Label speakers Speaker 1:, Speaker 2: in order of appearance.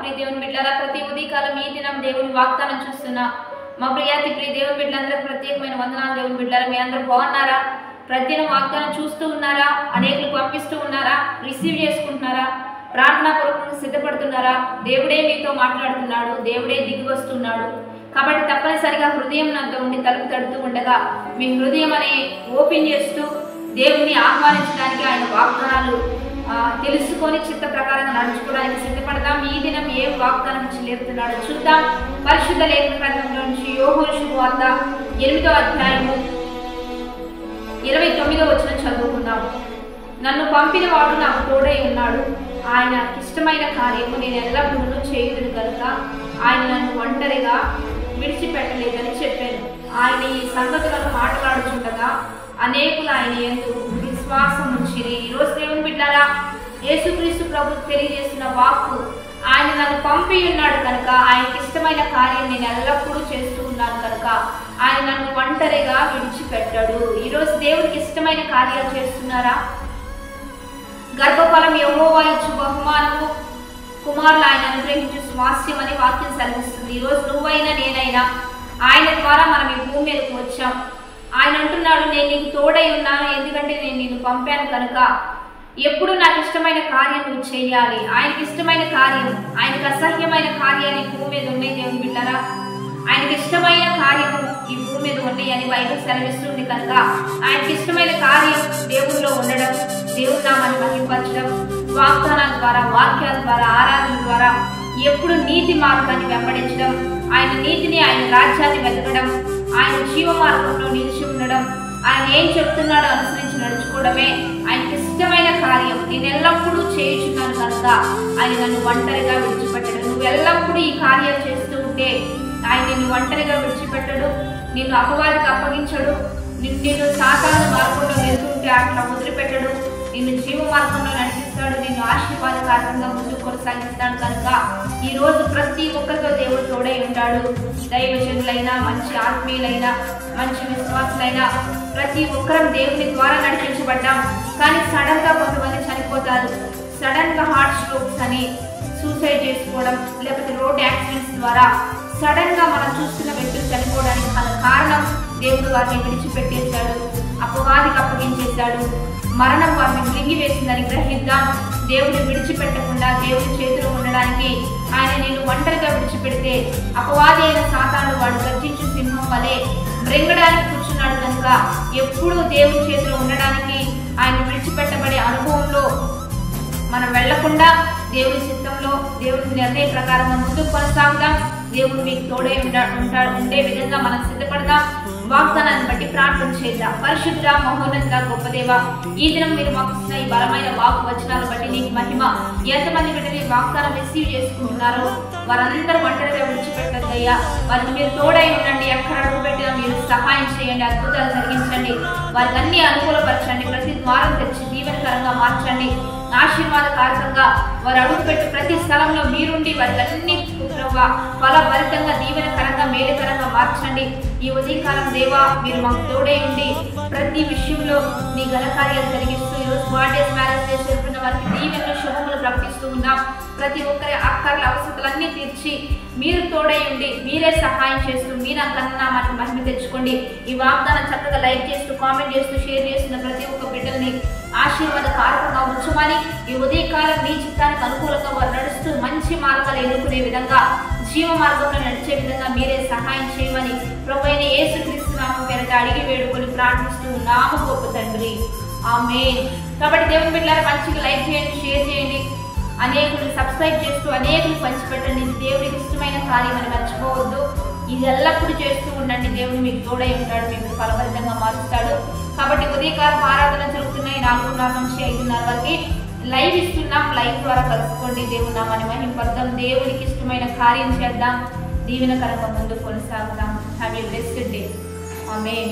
Speaker 1: ప్రియ దేవుని బిడ్డలారా, ప్రతి ఉదయకాలం ఈ దినం దేవుని వాగ్దానం చూస్తున్నా మా ప్రియాతి ప్రియ దేవుని బిడ్డలందరికీ ప్రత్యేకమైన వందనాలు. దేవుని బిడ్డలారా, మీ అందరూ బాగున్నారా? ప్రతిదినం వాగ్దానం చూస్తూ ఉన్నారా? అనేకులు పంపిస్తూ ఉన్నారా? రిసీవ్ చేసుకుంటున్నారా? ప్రార్థనా పూర్వకంగా సిద్ధపడుతున్నారా? దేవుడే మీతో మాట్లాడుతున్నాడు, దేవుడే దిగి వస్తున్నాడు. కాబట్టి తప్పనిసరిగా హృదయం నంత ఉండి తలుపు తడుతూ ఉండగా మీ హృదయం అనే ఓపెన్ చేస్తూ దేవుణ్ణి ఆహ్వానించడానికి, ఆయన వాగ్దానాలు తెలుసుకొని చిత్త ప్రకారంగా నడుచుకోవడానికి సిద్ధపడదాం. ఈ దినం ఏ వాగ్దానం నుంచి లేపుతున్నాడో చూద్దాం. పరిశుద్ధ లేఖన గ్రంథంలో నుంచి యోహోను శుభవార్త 8వ అధ్యాయము 29వ వచనం చదువుకుందాం. నన్ను పంపిన వాడు నాకు తోడై ఉన్నాడు, ఆయన ఇష్టమైన కార్యము నేను ఎల్లప్పుడూ చేయుదును కనుక ఆయన నన్ను ఒంటరిగా విడిచిపెట్టలేదని చెప్పాను. ఆయన ఈ సంగతులను మాట్లాడుచుండగా అనేకులు ఆయన యందు విశ్వాసం ఉంచిరి. ఈరోజు దేవుని బిడ్డలారా, యేసుక్రీస్తు ప్రభు తెలియజేసిన వాక్కు, ఆయన నన్ను పంపి ఉన్నాడు కనుక ఆయనకి ఇష్టమైన కార్యం నేను ఎల్లప్పుడూ చేస్తూ ఉన్నాను కనుక ఆయన నన్ను ఒంటరిగా విడిచిపెట్టాడు. ఈరోజు దేవుడికి ఇష్టమైన కార్యాలు చేస్తున్నారా? గర్భఫలం యెహోవా ఇచ్చు బహుమానము, కుమారులు ఆయన అనుగ్రహించు స్వాస్థ్యం అని వాక్యం సెలవిస్తుంది. ఈరోజు నువ్వైనా నేనైనా ఆయన ద్వారా మనం ఈ భూమి మీదకి వచ్చాం. ఆయన అంటున్నాడు, నేను నీకు తోడై ఉన్నాను, ఎందుకంటే నేను నిన్ను పంపాను కనుక ఎప్పుడు నాకు ఇష్టమైన కార్యం నువ్వు చేయాలి. ఆయనకి ఇష్టమైన కార్యం, ఆయనకు అసహ్యమైన కార్యాలు ఈ భూమి మీద ఉన్నాయి. దేవుని బిడ్డలారా, ఆయనకి ఇష్టమైన కార్యము ఈ భూమి మీద ఉన్నాయి అని బైబిల్ సెలవిస్తుంది కనుక ఆయనకి ఇష్టమైన కార్యం దేవుల్లో ఉండడం, దేవుని నామాన్ని మహిమపరచడం, వాగ్దానాల ద్వారా, వాక్యాల ద్వారా, ఆరాధన ద్వారా ఎప్పుడు నీతి మార్గాన్ని వెంబడించడం, ఆయన నీతిని, ఆయన రాజ్యాన్ని వెతకడం, ఆయన జీవ మార్గంలో నిలిచి ఉండడం, ఆయన ఏం చెప్తున్నాడో అనుసరించి నడుచుకోవడమే ఆయనకి ఇష్టమైన కార్యం. నేను ఎల్లప్పుడూ చేయుచున్నాను కనుక ఆయన నన్ను ఒంటరిగా విడిచిపెట్టడు. నువ్వు ఎల్లప్పుడూ ఈ కార్యాలు చేస్తూ ఉంటే ఆయన నిన్ను ఒంటరిగా విడిచిపెట్టడు, నిన్ను అపవాదికి అప్పగించడు, నిన్ను సాతాను మార్గంలో వెళ్తుంటే అట్లా వదిలిపెట్టడు, నిన్ను జీవ మార్గంలో నడిపిస్తాడు, నిన్ను ఆశీర్వాదకరంగా ముందుకు కొనసాగిస్తాడు. కనుక ఈ రోజు ప్రతి ఒక్కరితో దేవుడు తోడై ఉంటాడు. దైవజనులైనా, మంచి ఆత్మీయులైనా, మంచి విశ్వాసులైనా ప్రతి ఒక్కరం దేవుని ద్వారా నడిపించబడ్డాం. కానీ సడన్ గా కొంతమంది చనిపోతారు. సడన్ గా హార్ట్ స్ట్రోక్స్ అని, సూసైడ్ చేసుకోవడం, లేకపోతే రోడ్ యాక్సిడెంట్స్ ద్వారా సడన్ గా మనం చూస్తున్న వ్యక్తులు చనిపోవడానికి కారణం దేవుడు వారిని విడిచిపెట్టేశాడు, అపవాదికి అప్పగించేశాడు, మరణం వారిని మింగి వేసిందని గ్రహిద్దాం. దేవుడిని విడిచిపెట్టకుండా దేవుడి చేతిలో ఉండడానికి, ఆయన నేను ఒంటరిగా విడిచిపెడితే అపవాది అయిన సాతాను వాడు గర్జించు సింహం వలె మృంగడానికి కూర్చున్నాడు కనుక ఎప్పుడూ దేవుడి చేతిలో ఉండడానికి, ఆయన విడిచిపెట్టబడే అనుభవంలో మనం వెళ్లకుండా దేవుడి చిత్తంలో, దేవుడి నిర్ణయం ప్రకారం ముందుకు కొనసాగుదాం. దేవుడు మీకు తోడే ఉండే విధంగా మనం సిద్ధపడదాం. వాగ్దానాన్ని బట్టి ప్రార్థన చేద్దాం. పరిశుద్ధ, మహోన్నత, గొప్ప దేవ, ఈ దినం మీరు మాకు ఇచ్చిన ఈ బలమైన వాక్ వచనాలను బట్టి నీకు మహిమ. ఎంతమంది బిడ్డలు వాగ్దానం రిసీవ్ చేసుకుంటున్నారో వారందరూ ఒంటరిగా విడిచిపెట్టద్దయ్యా. వారికి మీరు తోడై ఉండండి. ఎక్కడ అడుగు పెట్టినా మీరు సహాయం చేయండి, అద్భుతాలు జరిగించండి, వారికి అన్ని అనుకూలపరచండి, ప్రతి ద్వారం తెచ్చి దీవెనకరంగా మార్చండి, ఆశీర్వాదకారకంగా వారు అడుగుపెట్టి ప్రతి స్థలంలో మీరుండి వారికి అన్ని ఫలభరితంగా, దీవెనకరంగా, మేలుకరంగా మార్చండి. ఈ ఉదయకాలం దేవా, మీరు మాకు తోడే ఉండి ప్రతి విషయంలో మీ ఘనకార్యాలు జరిగిస్తూ ఈరోజు బర్త్డేస్, మ్యారేజ్ డేస్ జరుపుకున్న వారికి దీవెనలు, శుభములు ప్రకటిస్తూ ఉన్నాం. ప్రతి ఒక్కరి అక్కర్ల అవసరాలన్నీ తీర్చి మీరు తోడై ఉండి మీరే సహాయం చేస్తూ మీ నా కన్నా మనకి మహిమ తెచ్చుకోండి. ఈ వాగ్దానం చక్కగా లైక్ చేస్తూ, కామెంట్ చేస్తూ, షేర్ చేస్తున్న ప్రతి ఒక్క బిడ్డల్ని ఆశీర్వాదకారకంగా ఉంచమని, ఈ ఉదయకాలం మీ చిత్తానికి అనుకూలంగా వారు నడుస్తూ మంచి మార్గాలు ఎన్నుకునే విధంగా, జీవ మార్గంలో నడిచే విధంగా మీరే సహాయం చేయమని ప్రభువైన యేసుక్రీస్తు నామమున పేరిట అడిగి వేడుకొని ప్రార్థిస్తూ ఉన్నాము గొప్ప తండ్రి, ఆమేన్. కాబట్టి దేవుని బిడ్డలారా, మంచిగా లైక్ చేయండి, షేర్ చేయండి, అనేకులు సబ్స్క్రైబ్ చేస్తూ అనేకులు పంచిపెట్టండి. ఇది దేవుడికి ఇష్టమైన కార్యం అని మర్చిపోవద్దు. ఇది ఎల్లప్పుడూ చేస్తూ ఉండండి. దేవుడు మీకు తోడై ఉంటాడు, మీకు ఫలభరితంగా మారుస్తాడు. కాబట్టి ఉదయకాలం ఆరాధన జరుగుతున్నాయి. 4:30 నుంచి 5:30 వరకు లైవ్ ఇస్తున్నాం. లైవ్ ద్వారా కలుసుకోండి. దేవుని నామాన్ని మహిమపడదాం, దేవుడికి ఇష్టమైన కార్యం చేద్దాం, దీవెనకరంగా ముందుకు కొనసాగుదాం. Have a blessed day. Amen.